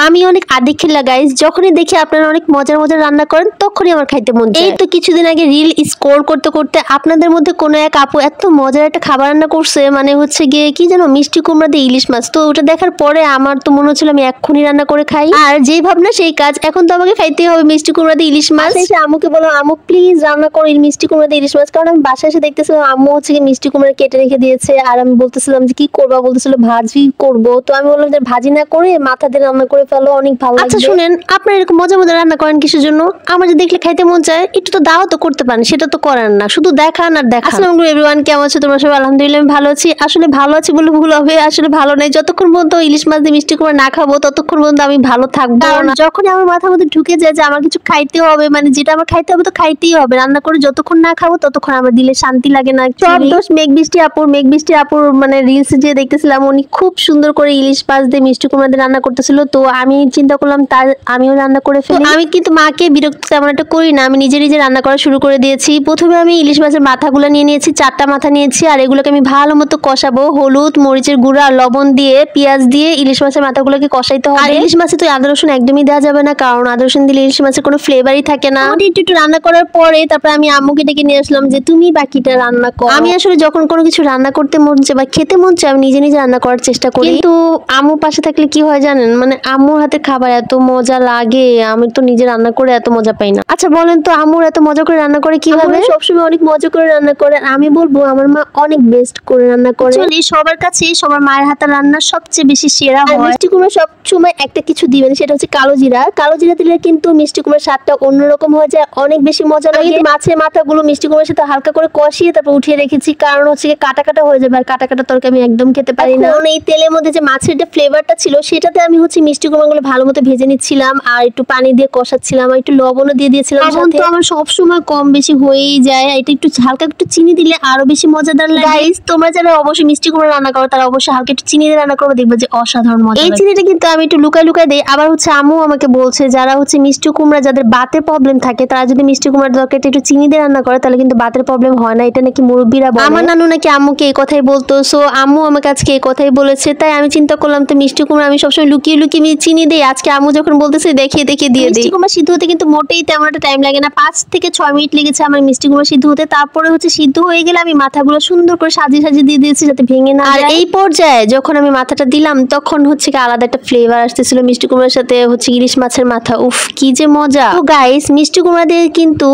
আমি অনেক আদিক খেলা গাইস, যখনই দেখি আপনারা অনেক মজার মজার রান্না করেন তখনই আমার খাইতে মন চায়। এই তো কিছুদিন আগে রিল স্ক্রল করতে করতে আপনাদের মধ্যে কোনো এক আপু এত মজার একটা খাবার রান্না করছে, মানে হচ্ছে গিয়ে কি জানো, মিষ্টি কুমড়া দিয়ে ইলিশ মাছ। তো ওটা দেখার পরে আমার তো মনে হচ্ছিল আমি এক্ষুনি রান্না করে খাই, আর যেই ভাবনা সেই কাজ। এখন তো আমাকে খাইতেই হবে মিষ্টি কুমড়া দিয়ে ইলিশ মাছ। এসে আম্মুকে বলো, আম্মু প্লিজ রান্না করো মিষ্টি কুমড়া দিয়ে ইলিশ মাছ। কারণ আমি বাসায় এসে দেখতেছিলাম আম্মু হচ্ছে কি মিষ্টি কুমড়া কেটে রেখে দিয়েছে, আর আমি বলতেছিলাম যে কি করবা, বলতেছিল ভাজি করবো। তো আমি বললাম যে ভাজি না করে মাথা দিয়ে রান্না করে ফেলো, অনেক ভালো লাগবে। আচ্ছা শুনেন, আপনারা এরকম মজা মজা রান্না করেন কিসের জন্য? আমার যে দেখলে খাইতে মন চায়, একটু তো দাও তো করতে পারেন, সেটা তো করেন না, শুধু দেখান আর দেখান। আসসালামু আলাইকুম এভরিওয়ান, কেমন আছো তোমরা সবাই? আলহামদুলিল্লাহ আমি ভালো আছি। আসলে ভালো আছি বলে ভুল হবে, আসলে ভালো নাই। যতক্ষণ পর্যন্ত ইলিশ মাছ দিয়ে মিষ্টি কুমড়া না খাবো ততক্ষণ পর্যন্ত আমি ভালো থাকবো না। যখনই আমার মাথার মধ্যে ঢুকে যায় যে আমার কিছু খাইতে হবে, মানে যেটা আমার খাইতে হবে তো খাইতেই হবে, রান্না করে যতক্ষণ না খাবো ততক্ষণ আমার দিলে শান্তি লাগে না। সব দোষ মেঘ বৃষ্টি আপুর মানে রিলস যে দেখতেছিলাম, উনি খুব সুন্দর করে ইলিশ মাছ দিয়ে মিষ্টি কুমড়া দিয়ে রান্না করতেছিল। তো আমি চিন্তা করলাম তার আমিও রান্না করে ফেলি। আমি কিন্তু মাকে বিরক্ত তেমন একটা করি না, আমি নিজে নিজে রান্না করা শুরু করে দিয়েছি। প্রথমে আমি ইলিশ মাছের মাথাগুলো নিয়ে নিয়েছি, 4টা মাথা নিয়েছি, আর এগুলোকে আমি ভালো মতো কষাবো। হলুদ মরিচের গুঁড়া আর লবণ দিয়ে পেঁয়াজ দিয়ে ইলিশ মাছের মাথাগুলোকে কষাইতে হবে। আর ইলিশ মাছে তো আদা রসুন একদমই দেওয়া যাবে না, কারণ আদা রসুন দিলে ইলিশ মাছের কোনো ফ্লেভারই থাকে না। একটু রান্না করার পরে তারপর আমি আম্মুকে ডেকে নিয়ে আসলাম যে তুমি বাকিটা রান্না করো। আমি আসলে যখন কোনো কিছু রান্না করতে মন চায় বা খেতে মন চায় আমি নিজে নিজে রান্না করার চেষ্টা করি, কিন্তু আম্মু পাশে থাকলে কি হয় জানেন, মানে আম্মুর হাতে খাবার এত মজা লাগে, আমি তো নিজে রান্না করে এত মজা পাই না। আচ্ছা বলেন তো আম্মুর এত মজা করে রান্না করে কিভাবে? সবসময় অনেক মজা করে রান্না করে, আমি বলবো আমার মা অনেক বেস্ট করে রান্না করে। সবার কাছে সবার মায়ের হাতের রান্না সবচেয়ে বেশি সেরা হয়। মিষ্টি কুমড়া সব সময় একটা কিছু দিবেন, সেটা হচ্ছে কালো জিরা। কালো জিরা দিলে কিন্তু মিষ্টি কুমড়ার স্বাদটা অন্যরকম হয়ে যায়, অনেক বেশি মজা লাগে। মাছের মাথাগুলো মিষ্টি কুমড়ার সাথে হালকা করে কষিয়ে তারপর উঠিয়ে রেখেছি, কারণ হচ্ছে কাটা কাটা হয়ে যাবে, আর কাটা কাটা তরকারি আমি একদম খেতে পারি না। এই তেলের মধ্যে যে মাছের যে ফ্লেভারটা ছিল সেটাতে আমি হচ্ছে মিষ্টি কুমড়াগুলো ভালো মতো ভেজে নিচ্ছিলাম, আর একটু পানি দিয়ে কষাচ্ছিলাম, আর একটু লবণও দিয়ে দিয়েছিলাম। তো আমার সবসময় কম বেশি হয়েই যায়, এটা একটু হালকা একটু চিনি দিলে আরো বেশি মজাদার লাগে। গাইস তোমরা যারা অবশ্যই মিষ্টি কুমড়া রান্না করো তারা অবশ্যই হালকা একটু চিনি দিয়ে রান্না করবে, দেখবে যে অসাধারণ মজা। এই চিনিটা কিন্তু আমি একটু লুকায় লুকায় দেই। আবার হচ্ছে আম্মু আমাকে বলছে যারা হচ্ছে মিষ্টি কুমড়া, যাদের বাতের প্রবলেম থাকে, তারা যদি মিষ্টি কুমড়ার তরকারিটা একটু চিনি দিয়ে রান্না করে তাহলে কিন্তু বাতের প্রবলেম হয় না, এটা নাকি মুরব্বীরা বলে। আমার নানু নাকি আম্মুকে এই কথাই বলতো, সো আম্মু আমাকে আজকে এই কথাই বলেছে, তাই আমি চিন্তা করলাম তো মিষ্টি কুমড়া আমি সবসময় লুকিয়ে লুকিয়ে চিনি দিই, আজকে আম্মু যখন বলতেছে দেখিয়ে দেখিয়ে দিয়ে দিই। মিষ্টি কুমড়া সিদ্ধ হতে কিন্তু মোটেই তেমন একটা টাইম লাগে না, 5 থেকে 6 মিনিট লেগেছে আমার মিষ্টি কুমড়া সিদ্ধ হতে। তারপরে হচ্ছে সিদ্ধ হয়ে গেলে আমি মাথাগুলো সুন্দর করে সাজিয়ে সাজিয়ে দিয়ে দিয়েছি যাতে ভেঙে না। আর এই পর্যায়ে যখন আমি মাথাটা দিলাম তখন হচ্ছে কি আলাদা একটা ফ্লেভার আসতেছিল মিষ্টি কুমড়ার সাথে হচ্ছে ইলিশ মাছের মাথা, উফ কি যে মজা। তো গাইস মিষ্টি কুমড়া দিয়ে কিন্তু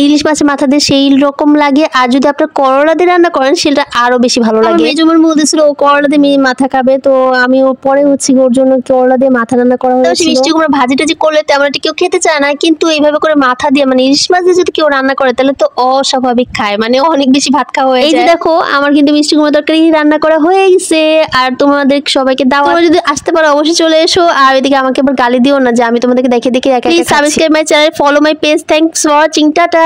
ইলিশ মাছের মাথা দিয়ে সেই রকম লাগে, আর যদি আপনার করলা দিয়ে রান্না করেন সেটা আরো বেশি ভালো লাগে। মেজুমার বলতেছিল ও করলা দিয়ে মাথা খাবে, তো আমি ওর পরে হচ্ছে ওর জন্য করলা দিয়ে মাথা রান্না করা হয়েছিল। মিষ্টি কুমড়া ভাজিটা যে করলে তেমন একটা কেউ খেতে চায় না, কিন্তু এইভাবে করে মাথা দিয়ে মানে ইলিশ মাছ দিয়ে যদি কেউ রান্না করে তাহলে তো অস্বাভাবিক খায়, মানে অনেক বেশি ভাত খাওয়া হয়ে যায়। এই যে দেখো আমার কিন্তু মিষ্টি কুমড়া তরকারি রান্না করা হয়ে গেছে, আর তোমাদের সবাইকে দাও, তোমরা যদি আসতে পারো অবশ্যই চলে এসো। আর এদিকে আমাকে আবার গালি দিও না যে আমি তোমাদেরকে দেখে দেখে একা একা। Subscribe my channel, follow my page. Thanks for watching, tata.